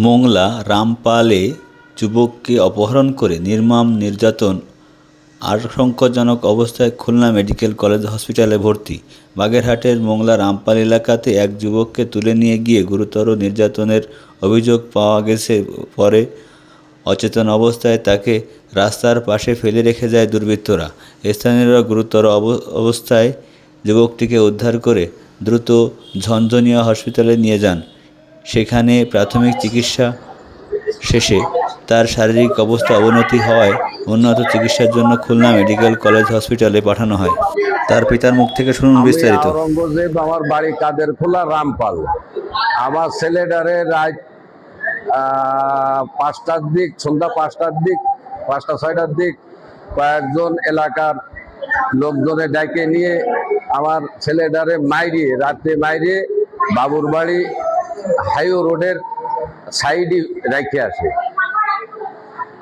মোংলা রামপালে যুবককে অপহরণ করে নির্মম নির্যাতন, আশঙ্কাজনক অবস্থায় খুলনা মেডিকেল কলেজ হাসপাতালে ভর্তি। বাগেরহাটের মোংলা রামপাল এলাকাতে এক যুবককে তুলে নিয়ে গিয়ে গুরুতর নির্যাতনের অভিযোগ পাওয়া গেছে। পরে অচেতন অবস্থায় তাকে রাস্তার পাশে ফেলে রেখে যায় দুর্বৃত্তরা। স্থানীয়রা গুরুতর অবস্থায় যুবকটিকে উদ্ধার করে দ্রুত ঝঞ্ঝনিয়া হসপিটালে নিয়ে যান। সেখানে প্রাথমিক চিকিৎসা শেষে তার শারীরিক অবস্থা অবনতি হওয়ায় উন্নত চিকিৎসার জন্য খুলনা মেডিকেল কলেজ হাসপাতালে পাঠানো হয়। তার পিতার মুখ থেকে শুনুন বিস্তারিত। আওরঙ্গজেব, আমার বাড়ি কাদেরখোলা রামপাল। আমার ছেলেটারে রাত 5টার দিক, সন্ধ্যা 5টার দিক, 5টা-6টার দিক কয়েকজন এলাকার লোকজনে ডাকে নিয়ে আমার ছেলেটারে রাত্রে মাইরিয়ে বাবুর বাড়ি হাইওয়ে রোডের সাইডে রেখে আসে।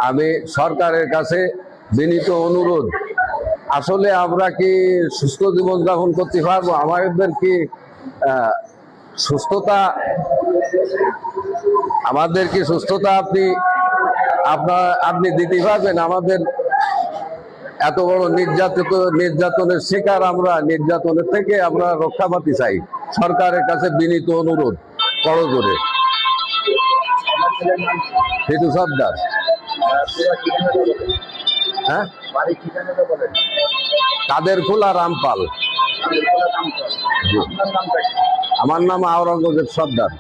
আমি সরকারের কাছে বিনীত অনুরোধ, আসলে আমরা কি সুস্থ জীবনযাপন করতে পারবো? আমাদের কি সুস্থতা আপনি দিতে পারবেন? আমাদের এত বড় নির্যাতনের শিকার আমরা, নির্যাতনের থেকে আমরা রক্ষা পাতে চাই। সরকারের কাছে বিনীত অনুরোধ করজোরে। হিটু সর্দার। হ্যাঁ, কাদেরখোলা রামপাল। আমার নাম আওরঙ্গজেব সর্দার।